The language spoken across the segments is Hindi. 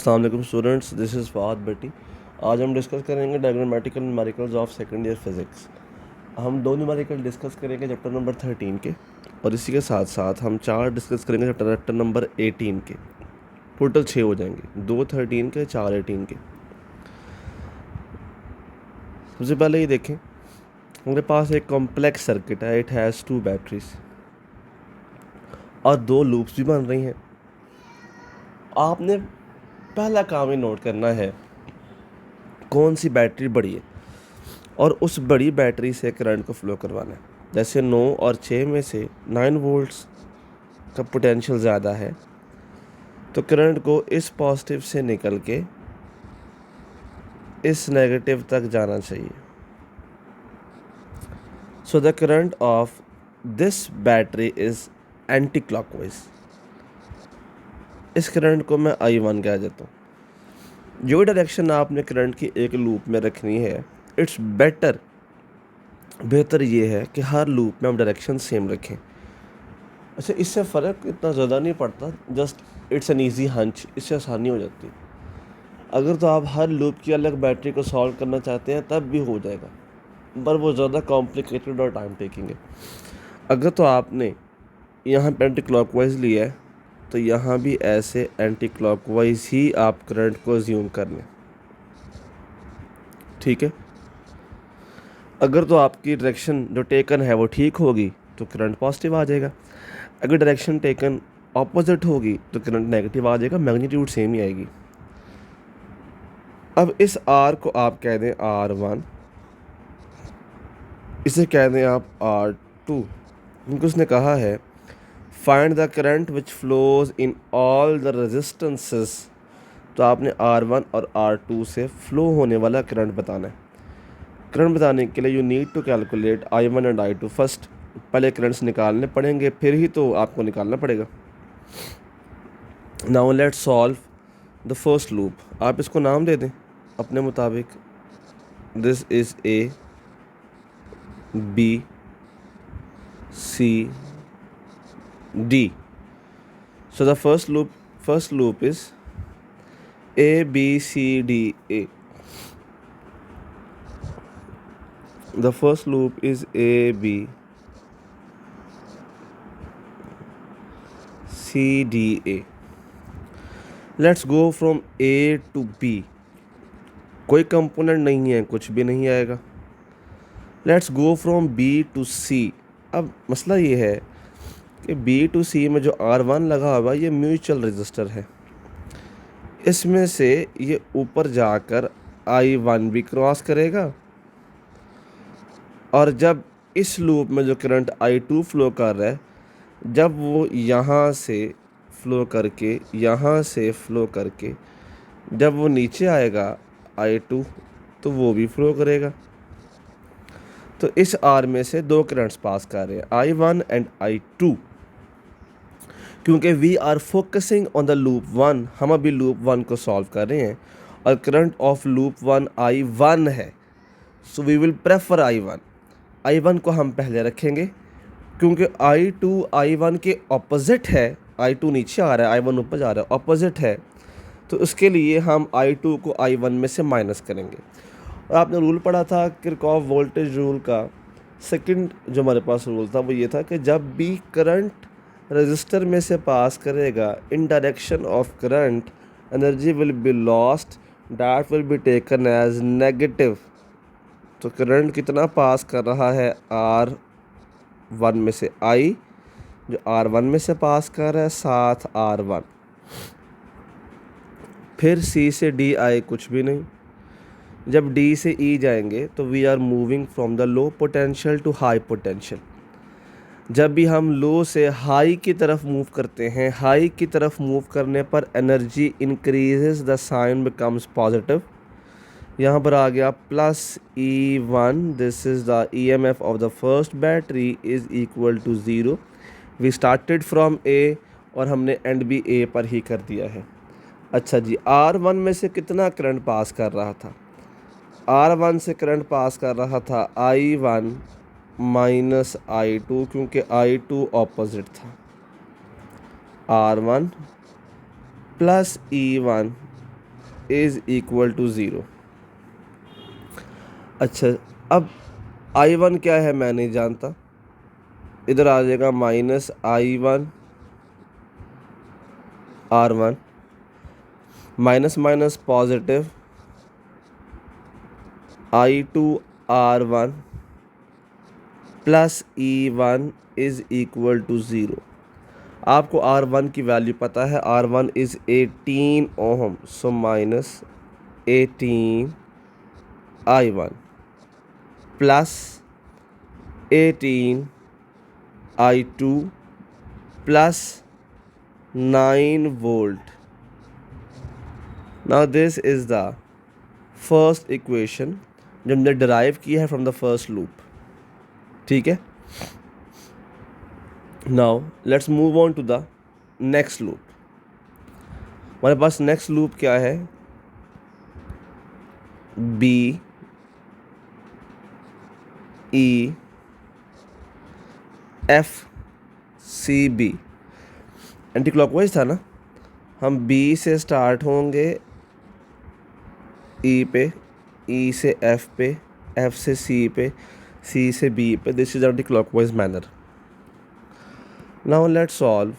अस्सलाम वालेकुम स्टूडेंट्स, दिस इज़ फहद भट्टी। आज हम डिस्कस करेंगे diagrammatical numericals of second year physics. हम दो न्यूमेरिकल डिस्कस करेंगे चैप्टर नंबर 13 के, और इसी के साथ साथ हम चार डिस्कस करेंगे चैप्टर नंबर 18 के। टोटल 6 हो जाएंगे, 2 13 के, 4 18 के। सबसे पहले ये देखें, हमारे पास एक कॉम्प्लेक्स सर्किट है। इट हैज़ 2 बैटरीज और 2 लूप्स भी बन रही हैं। आपने पहला काम ही नोट करना है कौन सी बैटरी बड़ी है और उस बड़ी बैटरी से करंट को फ्लो करवाना है। जैसे 9 और 6 में से 9 वोल्ट्स का पोटेंशियल ज़्यादा है, तो करंट को इस पॉजिटिव से निकल के इस नेगेटिव तक जाना चाहिए। So the current of this battery is anti clockwise. इस करंट को मैं I1 कह देता हूँ। जो डायरेक्शन आपने करंट की एक लूप में रखनी है, इट्स बेहतर ये है कि हर लूप में हम डायरेक्शन सेम रखें। अच्छा, इससे फ़र्क इतना ज़्यादा नहीं पड़ता, just it's an easy hunch, इससे आसानी हो जाती है। अगर तो आप हर लूप की अलग बैटरी को सॉल्व करना चाहते हैं तब भी हो जाएगा, पर वो ज़्यादा कॉम्प्लिकेटेड और टाइम टेकिंग है। अगर तो आपने यहाँ पे एंटी क्लॉकवाइज लिया है, तो यहाँ भी ऐसे एंटी क्लॉकवाइज ही आप करंट को ज्यूम कर लें, ठीक है। अगर तो आपकी डायरेक्शन जो टेकन है वो ठीक होगी तो करंट पॉजिटिव आ जाएगा। अगर डायरेक्शन टेकन ऑपोजिट होगी तो करंट नेगेटिव आ जाएगा, मैग्नीट्यूड सेम ही आएगी। अब इस R को आप कह दें R1, इसे कह दें आप R2, क्योंकि उसने कहा है find the current which flows in all the resistances. तो आपने R1 और R2 से फ्लो होने वाला करंट बताना है। करंट बताने के लिए you need to calculate I1 and I2 first. पहले करंट्स निकालने पड़ेंगे, फिर ही तो आपको निकालना पड़ेगा। Now let's solve the first loop. आप इसको नाम दे दें अपने मुताबिक। This is A, B, C, D. So the first loop is A, B, C, D, A. The first loop is A, B, C, D, A. Let's go from A to B. कोई कंपोनेंट नहीं है, कुछ भी नहीं आएगा। Let's go from B to C. अब मसला ये है कि B to C में जो R1 लगा हुआ ये म्यूचुअल रजिस्टर है। इसमें से ये ऊपर जाकर I1 भी क्रॉस करेगा, और जब इस लूप में जो करंट I2 फ्लो कर रहा है, जब वो यहाँ से फ्लो करके यहाँ से फ्लो करके जब वो नीचे आएगा I2, तो वो भी फ्लो करेगा। तो इस R में से 2 करंट्स पास कर रहे हैं, I1 एंड I2। क्योंकि we are focusing on the loop 1, हम अभी लूप 1 को सॉल्व कर रहे हैं और करंट ऑफ लूप 1 I1 है। So we will prefer I1 को हम पहले रखेंगे, क्योंकि I2 I1 के ऑपोजिट है। I2 नीचे आ रहा है, I1 ऊपर जा रहा है, ऑपोजिट है। तो उसके लिए हम I2 को I1 में से माइनस करेंगे। और आपने रूल पढ़ा था किरचॉफ वोल्टेज रूल का। सेकंड जो हमारे पास रूल था वो ये था कि जब भी करंट रजिस्टर में से पास करेगा in direction of current, energy will be lost, that will be taken as negative. तो करंट कितना पास कर रहा है, R1 में से I, जो R1 में से पास कर रहा है, साथ R1। फिर C से D आए कुछ भी नहीं। जब D से E जाएंगे तो we are moving from the low potential to high potential. जब भी हम लो से हाई की तरफ मूव करते हैं, हाई की तरफ मूव करने पर energy increases, the sign becomes positive. यहाँ पर आ गया plus E1, this is the EMF of the first battery is equal to 0। We started from A और हमने एंड भी A पर ही कर दिया है। अच्छा जी, R1 में से कितना करंट पास कर रहा था? R1 से करंट पास कर रहा था I1 माइनस I2, क्योंकि I2 ऑपोजिट था। R1 plus E1 is equal to zero. अच्छा, अब I1 क्या है मैं नहीं जानता, इधर आ जाएगा minus I1 R1, minus minus positive I2 R1 plus E1 is equal to zero. आपको R1 की वैल्यू पता है, R1 is 18 ohm, so minus 18 I1 plus 18 I2 plus 9 volt. Now this is the first equation जो हमने डिराइव किया है फ्रॉम द फर्स्ट लूप। ठीक है, now let's move on to the next loop. हमारे पास नेक्स्ट लूप क्या है, B E F C B, anti clockwise था ना, हम बी से स्टार्ट होंगे ई पे, ई से एफ पे, एफ से सी पे, सी से बी पे। This is anti clockwise manner. Now let's solve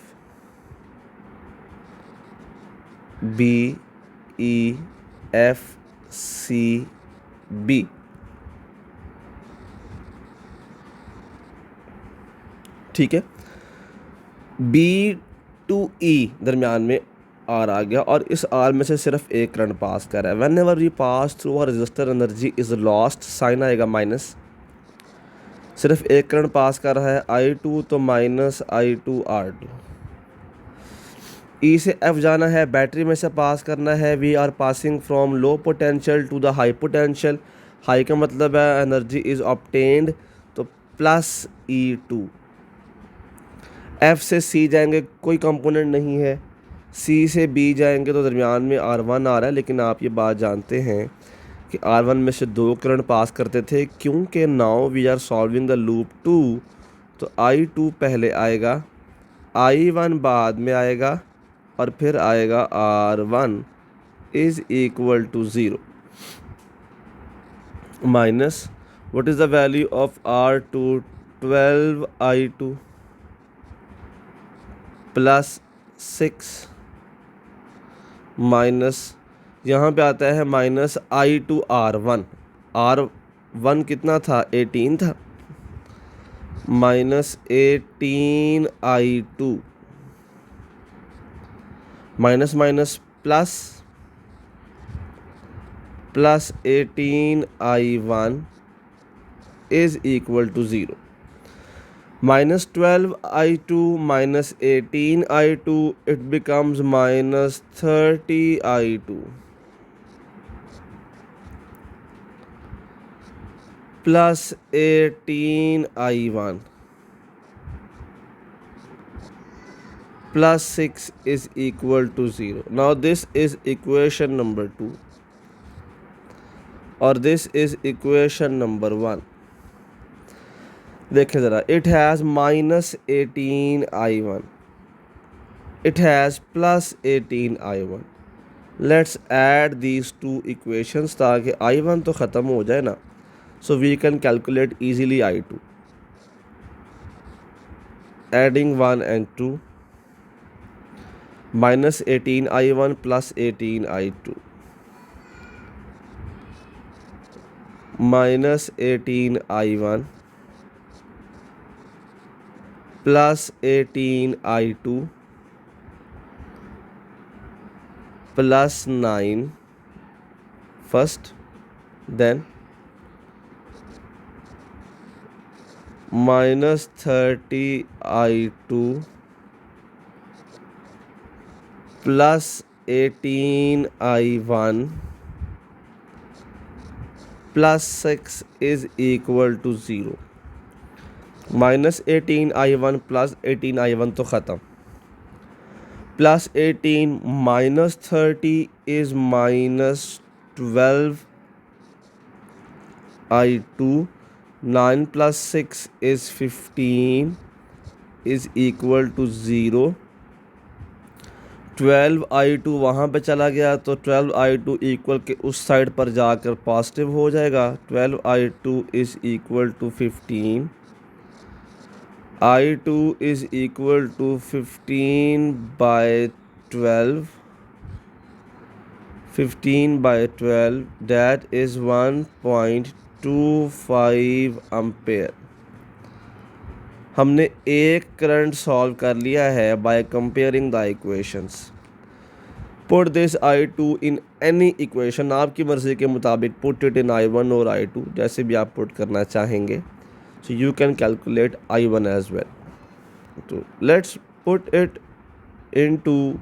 B E F C B. ठीक है, बी टू ई दरमियान में आर आ गया और इस आर में से सिर्फ एक करंट पास कर रहा है। Whenever we pass through a resistor energy is lost, sign आएगा माइनस, सिर्फ एक करंट पास कर रहा है I2, तो माइनस I2 R2। ई से एफ जाना है, बैटरी में से पास करना है, we are passing from low potential to the high potential. High का मतलब है एनर्जी इज ऑब्टेन्ड, तो प्लस E2। एफ से सी जाएंगे, कोई कंपोनेंट नहीं है, सी से बी जाएंगे तो दरमियान में R1 आ रहा है। लेकिन आप ये बात जानते हैं कि R1 में से दो करंट पास करते थे, क्योंकि now we are solving the loop 2, तो I2 पहले आएगा, I1 बाद में आएगा और फिर आएगा R1 is equal to zero. Minus what is the value of R2, 12 I2 plus 6 minus, यहाँ पे आता है माइनस I2 R1। R1 कितना था, 18 था, minus 18 I2 minus minus plus, plus 18 I1 is equal to zero. Minus 12 I2 minus 18 I2, it becomes minus 30 I2 plus 18 I1 plus 6 is equal to 0. Now this is equation number 2 और this is equation number 1. देखें ज़रा, it has minus 18 I1, it has plus 18 I1. Let's add these two equations ताकि I1 तो ख़त्म हो जाए ना, so we can calculate easily I2. Adding 1 and 2, minus 18 I1 plus 18 I2, minus 18 I1 plus 18 I2 plus 9 first, then minus 30 I2 plus 18 I1 plus 6 is equal to 0. Minus 18 I1 plus 18 I1 तो ख़त्म, plus 18 minus 30 is minus 12 I2, 9 plus 6 is 15 is equal to 0. 12i2 वहाँ पे चला गया तो 12i2 इक्वल के उस साइड पर जाकर पॉजिटिव हो जाएगा। 12i2 is equal to 15, i2 is equal to 15/12, 15/12 that is 1.25 ampere. हमने एक करंट सॉल्व कर लिया है by comparing the equations. Put this I2 in any equation, आपकी मर्ज़ी के मुताबिक पुट इट इन I1 और I2, जैसे भी आप पुट करना चाहेंगे। So you can calculate I1 as well. तो let's put it into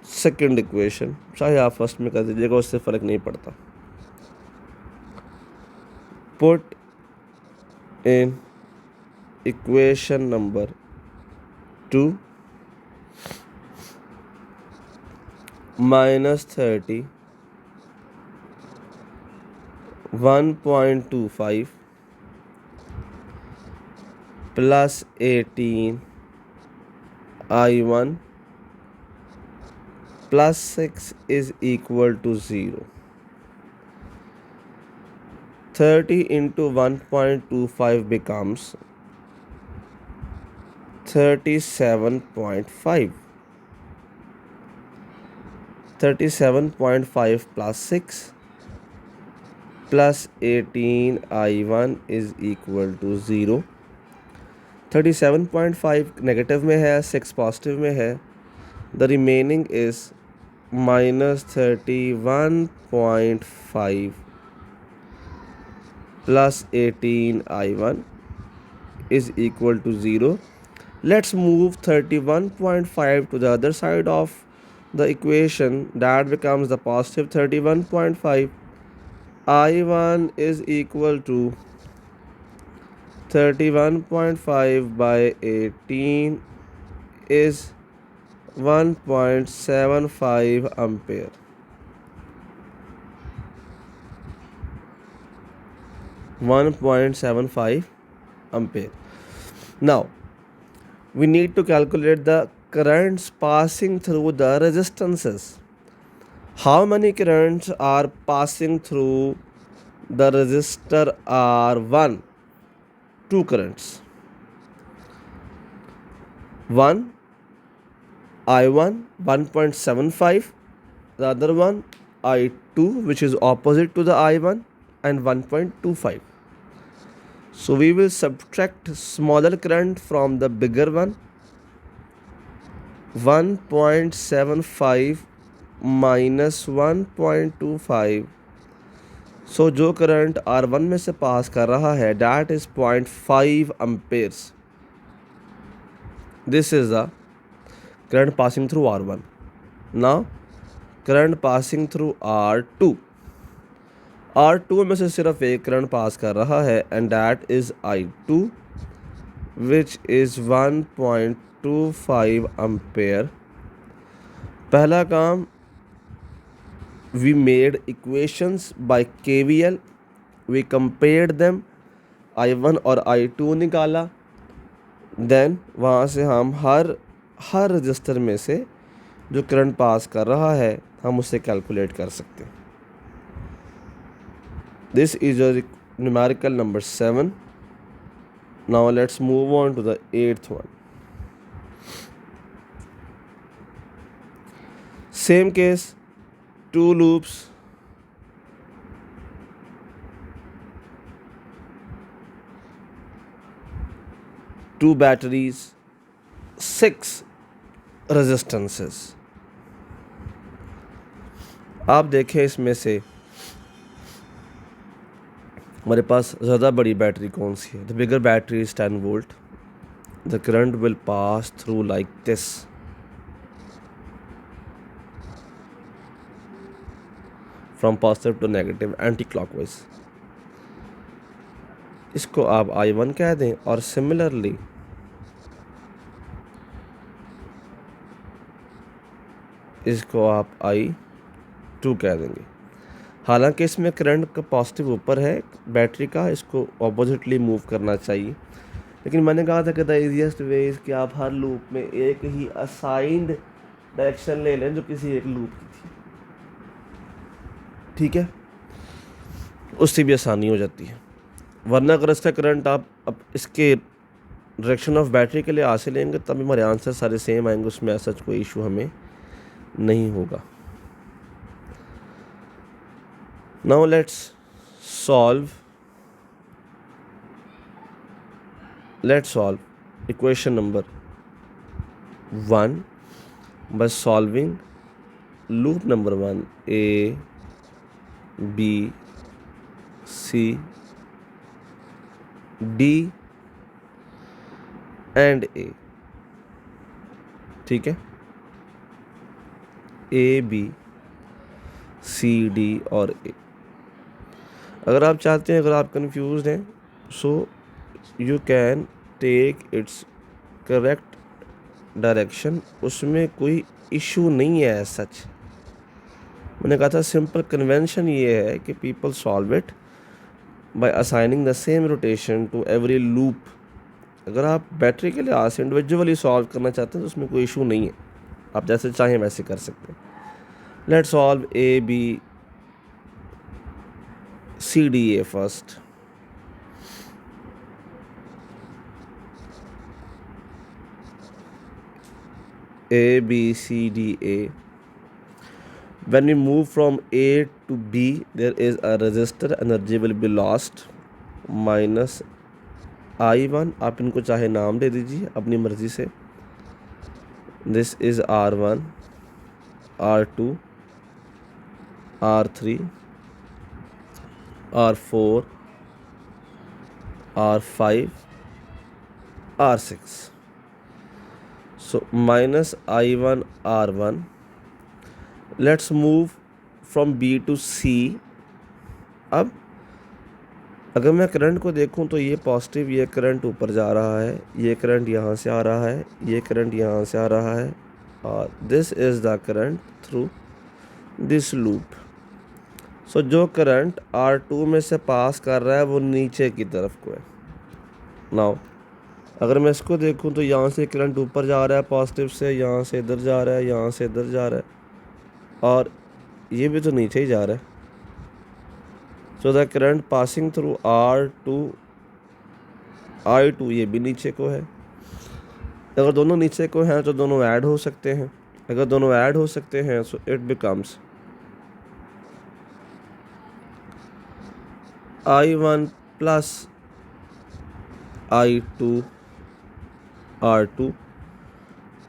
second equation, चाहे आप फर्स्ट में कर दीजिएगा, उससे फ़र्क नहीं पड़ता। Put in equation number 2 -30 1.25 plus 18 I1 plus 6 is equal to 0। 30 into 1.25 becomes 37.5. 37.5 plus 6 plus 18 I1 is equal to 0. 37.5 negative में है, 6 पॉजिटिव में है। The remaining is -31.5 plus 18 I1 is equal to 0. Let's move 31.5 to the other side of the equation. That becomes the positive 31.5. I1 is equal to 31.5 by 18 is 1.75 ampere. Now we need to calculate the currents passing through the resistances. How many currents are passing through the resistor R1? 2 currents. One I1 1.75, the other one I2 which is opposite to the I1 and 1.25. So we will subtract smaller current from the bigger one. 1.75 minus 1.25. So जो करंट R1 में से पास कर रहा है that is 0.5 amperes. This is the current passing through R1. Now current passing through R2. R2 में से सिर्फ एक करंट पास कर रहा है and that is I2 which is 1.25 ampere. पहला काम, we made equations by KVL, we compared them, I1 और I2 निकाला, then वहाँ से हम हर रजिस्टर में से जो करंट पास कर रहा है हम उसे कैलकुलेट कर सकते हैं। This is your numerical number 7. Now let's move on to the 8th one. Same case, 2 loops, two batteries, 6 resistances. आप देखें इसमें से हमारे पास ज़्यादा बड़ी बैटरी कौन सी है? The bigger battery is 10 volt. The current will pass through like this. From positive to negative anti clockwise. इसको आप I1 कह दें और सिमिलरली इसको आप I2 कह देंगे। हालांकि इसमें करंट का पॉजिटिव ऊपर है बैटरी का, इसको ऑपोजिटली मूव करना चाहिए। लेकिन मैंने कहा था कि द ईजीएस्ट वे इज़ कि आप हर लूप में एक ही असाइंड डायरेक्शन ले लें जो किसी एक लूप की थी, ठीक है, उससे भी आसानी हो जाती है। वरना अगर इसका करंट आप अब इसके डायरेक्शन ऑफ बैटरी के लिए आ से लेंगे तब हमारे आंसर सारे सेम आएंगे, उसमें ऐसा कोई इशू हमें नहीं होगा। Now let's solve equation number 1 by solving loop number 1 A B C D and A, ठीक है, A B C D और A। अगर आप चाहते हैं, अगर आप कंफ्यूज हैं, so you can take its correct direction, उसमें कोई इशू नहीं है एज सच। मैंने कहा था सिंपल कन्वेंशन ये है कि people solve it by assigning the same rotation to every loop. अगर आप बैटरी के लिहाज से इंडिविजुअली सॉल्व करना चाहते हैं तो उसमें कोई इशू नहीं है, आप जैसे चाहें वैसे कर सकते हैं। Let's solve A B C D A first. A B C D A, when we move from A to B there is a resistor, energy will be lost minus I1, आप इनको चाहे नाम दे दीजिए अपनी मर्ज़ी से। This is R1 R2 R3 R4 R5 R6, so minus I1 R1। Let's move from B to C। अब अगर मैं करंट को देखूं तो ये पॉजिटिव, ये करंट ऊपर जा रहा है, ये करंट यहाँ से आ रहा है, ये करंट यहाँ से आ रहा है, और this is the current through this loop. So जो करंट R2 में से पास कर रहा है वो नीचे की तरफ को है। नाउ अगर मैं इसको देखूं तो यहाँ से करंट ऊपर जा रहा है पॉजिटिव से, यहाँ से इधर जा रहा है, यहाँ से इधर जा रहा है, और ये भी तो नीचे ही जा रहा है। So the current passing through R2 I2 ये भी नीचे को है। अगर दोनों नीचे को हैं तो दोनों ऐड हो सकते हैं। अगर दोनों ऐड हो सकते हैं so it becomes I1 plus I2 R2।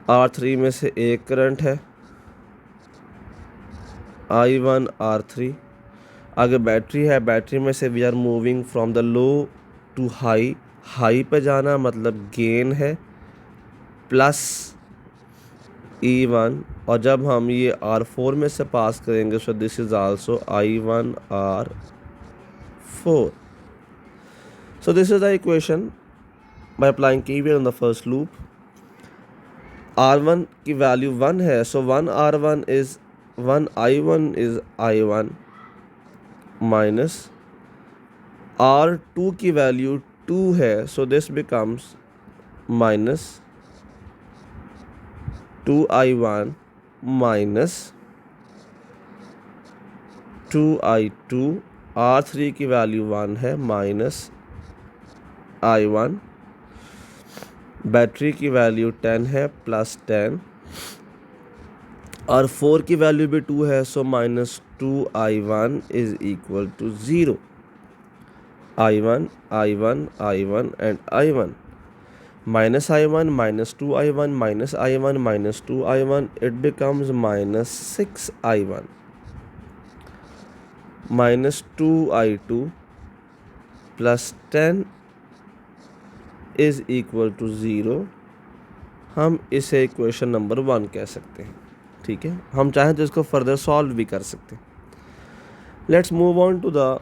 R3 में से एक करंट है I1 R3। आगे बैटरी है, बैटरी में से we are moving from the low to high, high पे जाना मतलब गेन है प्लस E1, और जब हम ये R4 में से पास करेंगे so this is also I1 R4। So this is the equation by applying KVL in the first loop. R1 की वैल्यू 1 है, सो 1 R1 is 1 I1 is I1 minus R2 की वैल्यू 2 है, so this becomes minus 2I1 minus 2I2। R3 की वैल्यू 1 है माइनस I1, बैटरी की वैल्यू 10 है प्लस 10, और 4 की वैल्यू भी 2 है, so minus 2I1 is equal to 0। I1 I1 I1 and I1 minus I1 minus 2I1 minus I1 minus 2I1, it becomes minus 6I1 minus 2I2 plus 10 is equal to 0। हम इसे इक्वेशन नंबर 1 कह सकते हैं, ठीक है। हम चाहें तो इसको फर्दर सॉल्व भी कर सकते हैं। Let's move on to the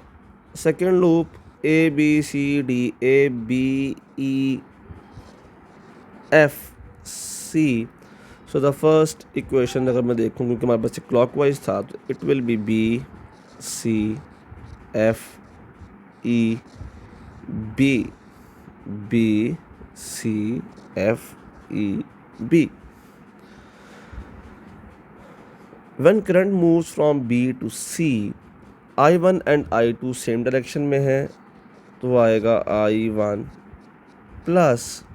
second loop A B C D A B E F C। So the first equation अगर मैं देखूँ, क्योंकि हमारे पास क्लॉकवाइज था, तो it will be B C F E B B C F E B. When current moves from B to C, I1 and I2 same direction में है, तो आएगा I1 प्लस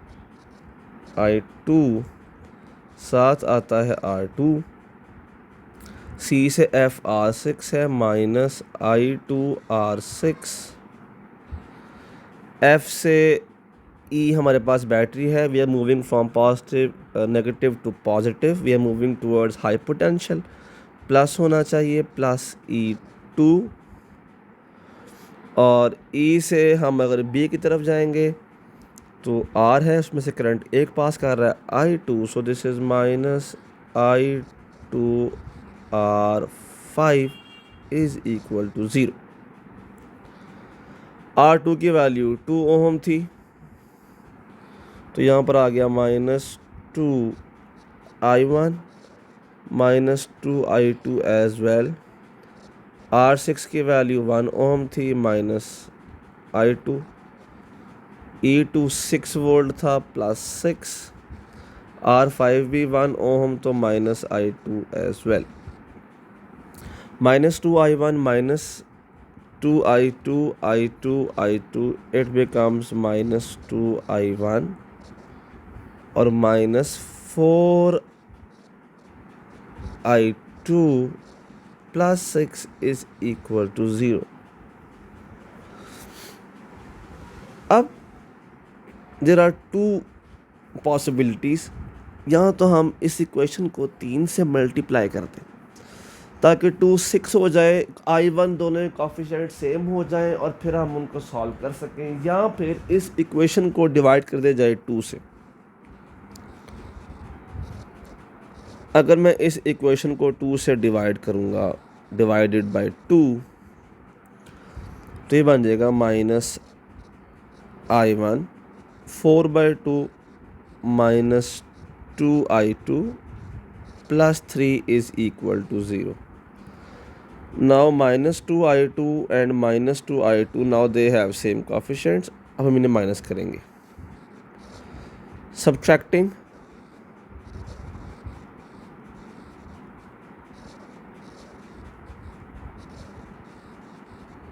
I2, साथ आता है R2। C से F R6 है, माइनस I2 R6। F से E हमारे पास बैटरी है, we are moving from positive negative to positive, we are moving towards high potential, plus होना चाहिए, प्लस E2। और E से हम अगर B की तरफ जाएंगे तो R है, उसमें से करंट एक पास कर रहा है I2, so this is minus I2 R5 is equal to 0। R2 की वैल्यू 2 ओहम थी, तो यहाँ पर आ गया -2I1 -2I2 as well. R6 की वैल्यू 1 ओहम थी, -I2। E2 6 वोल्ट था, +6। R5 भी 1 ओहम, तो -I2 as well. -2I1 -2I2, I2, it becomes -2I1 और -4I2 plus 6 is equal to 0। अब there are two possibilities। यहाँ तो हम इस इक्वेशन को 3 से मल्टीप्लाई करते हैं ताकि 2 6 हो जाए, I1 दोनों कोफिशिएंट सेम हो जाएं और फिर हम उनको सॉल्व कर सकें, या फिर इस इक्वेशन को डिवाइड कर दिया जाए 2 से। अगर मैं इस इक्वेशन को 2 से डिवाइड करूँगा, डिवाइडेड बाय 2, तो ये बन जाएगा -I1 4/2 -2I2 plus 3 is equal to 0। Now -2I2 and -2I2 now they have same coefficients। अब हम इन्हें माइनस करेंगे।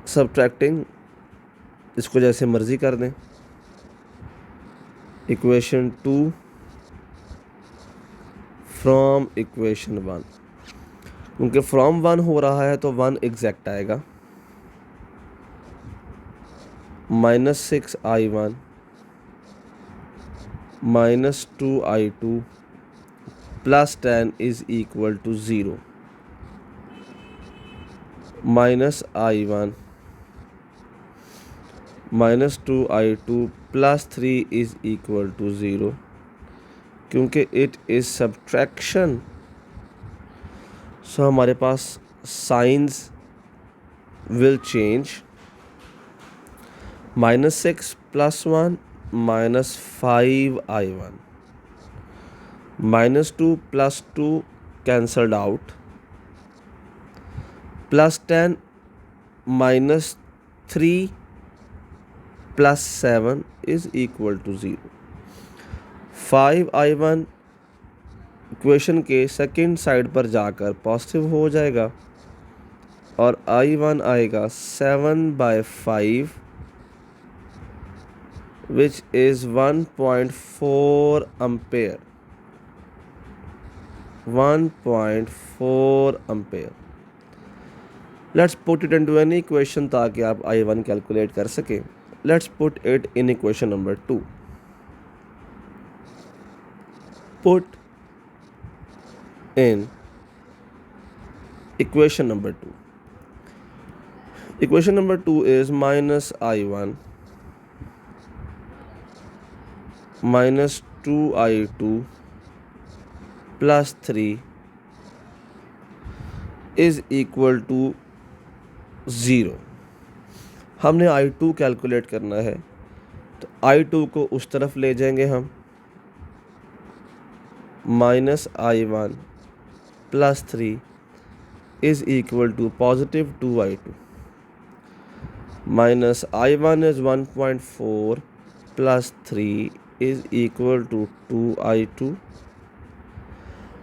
Subtracting इसको जैसे मर्जी कर दें। इक्वेशन 2 फ्रॉम इक्वेशन 1, क्योंकि फ्रॉम 1 हो रहा है तो 1 एग्जैक्ट आएगा। -6I1 -2I2 plus 10 is equal to 0। -I1 -2I2 plus 3 is equal to 0, क्योंकि इट इज़ सब्ट्रैक्शन, सो हमारे पास signs will change. -6 + 1 -5I1, -2 + 2 cancelled out, +10 -3 + 7 is equal to 0। 5I1 equation के सेकंड साइड पर जाकर पॉजिटिव हो जाएगा और I1 आएगा 7/5 which is 1.4 ampere. 1.4 ampere. Let's put it into any equation ताकि आप I1 कैलकुलेट कर सकें। Let's put it in equation number 2। Put in equation number 2। Equation number 2 is -I1 -2I2 plus 3 is equal to 0। हमने I2 कैलकुलेट करना है, तो I2 को उस तरफ ले जाएंगे हम। -I1 plus 3 is equal to +2I2। -I1 is 1.4 plus 3 is equal to 2I2.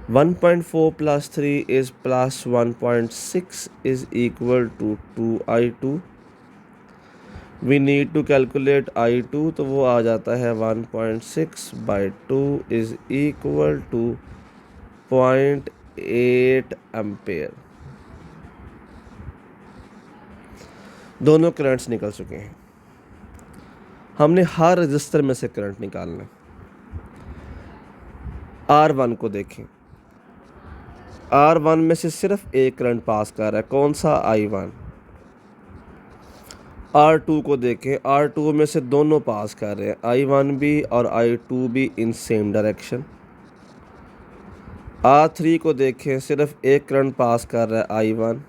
1.4 plus 3 is plus 1.6 is equal to 2I2. We need to calculate I2, तो वो आ जाता है 1.6 by 2 is equal to 0.8 ampere. दोनों करंट्स निकल चुके हैं। हमने हर रजिस्टर में से करंट निकालना है। R1 को देखें, R1 में से सिर्फ एक करंट पास कर रहा है, कौन सा? I1। R2 को देखें, R2 में से दोनों पास कर रहे हैं, I1 भी और I2 भी इन सेम डायरेक्शन। R3 को देखें, सिर्फ एक करंट पास कर रहा है, I1।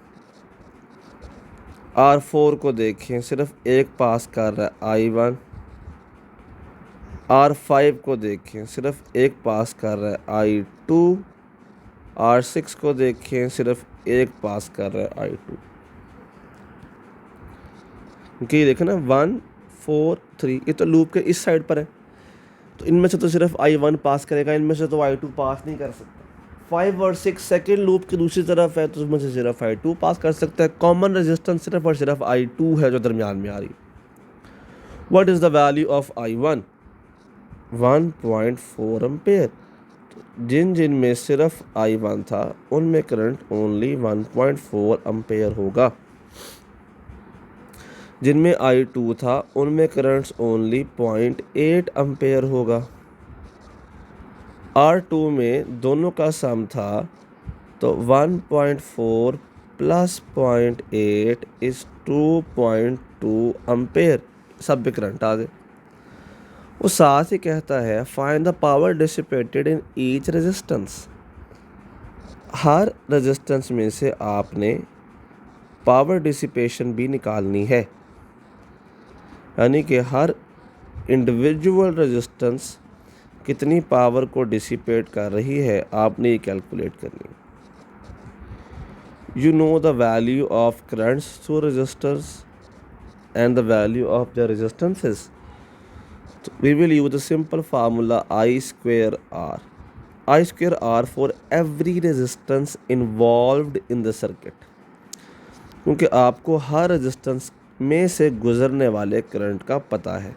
R4 को देखें, सिर्फ एक पास कर रहा है, I1। R5 को देखें, सिर्फ एक पास कर रहा है, I2। R6 को देखें, सिर्फ एक पास कर रहा है, I2। क्योंकि ये देखें ना 1 4 3, ये तो लूप के इस साइड पर है, तो इनमें से तो सिर्फ I1 पास करेगा, इनमें से तो I2 पास नहीं कर सकता। 5 और 6 सेकेंड लूप की दूसरी तरफ है, तो उसमें से सिर्फ I2 पास कर सकता है। कॉमन रेजिस्टेंस सिर्फ और सिर्फ I2 है जो दरमियान में आ रही। What is the value of I1? 1.4 ampere. जिन जिन में सिर्फ I1 था उनमें करंट ओनली 1.4 एम्पेयर होगा। जिनमें I2 था उनमें करंट्स ओनली 0.8 एम्पेयर होगा। R2 में दोनों का सम था, तो 1.4 प्लस 0.8 इज 2.2 एम्पेयर। सब भी करंट आ गए। वो साथ ही कहता है find the power dissipated in each resistance. Her resistance में से आपने पावर डिसिपेशन भी निकालनी है, यानी कि हर इंडिविजुअल रेजिस्टेंस कितनी पावर को डिसिपेट कर रही है आपने ये कैलकुलेट करनी। You know the value of currents through resistors and the value of the resistances. We will use the simple formula I square R. I square R for every resistance involved in the circuit. क्योंकि आपको हर रेजिस्टेंस में से गुजरने वाले करंट का पता है।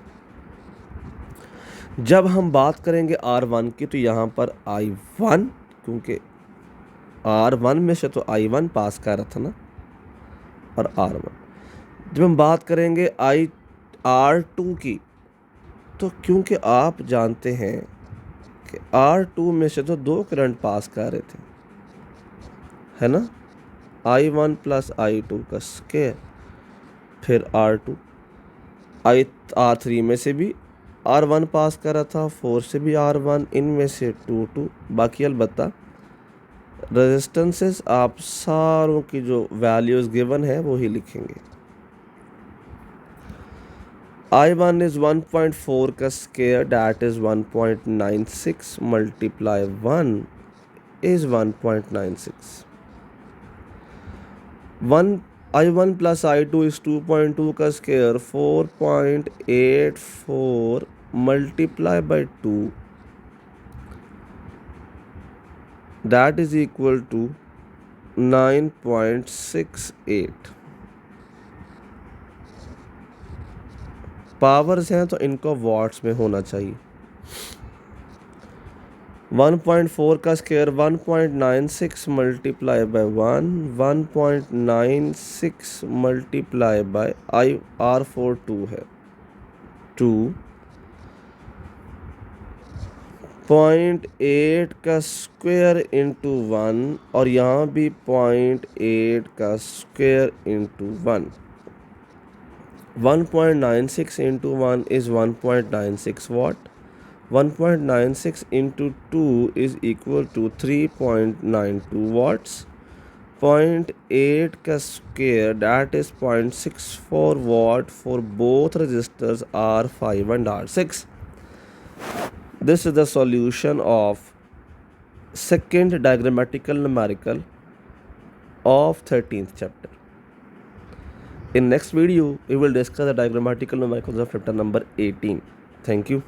जब हम बात करेंगे R1 की, तो यहाँ पर I1, क्योंकि R1 में से तो I1 पास कर रहा था ना, और R1। जब हम बात करेंगे R2 की, तो क्योंकि आप जानते हैं कि R2 में से तो दो करंट पास कर रहे थे, है ना, I1 प्लस I2 का स्क्वायर, फिर R2। R3 में से भी R1 पास कर रहा था, 4 से भी R1, इनमें से 2 बाकी अलबत्ता रेजिस्टेंसेस आप सारों की जो वैल्यूज़ गिवन है वो ही लिखेंगे। I1 is 1.4 का square, that is 1.96 multiply 1 is 1.96। I1 plus I2 is 2.2 का square, 4.84 multiply by 2, that is equal to 9.68। Powers हैं तो इनको वॉट्स में होना चाहिए। 1.4 का square 1.96 multiply by 1, 1.96 multiply by R4 2 है, 2, 0.8 का स्क्वायर इंटू 1, और यहाँ भी 0.8 का square into 1। 1.96 into 1 is 1.96 watt. 1.96 into 2 is equal to 3.92 watts. 0.8 का square, that is 0.64 watt for both resistors R5 and R6. This is the solution of second diagrammatical numerical of 13th chapter. In next video, we will discuss the diagrammatical numericals of chapter number 18. Thank you.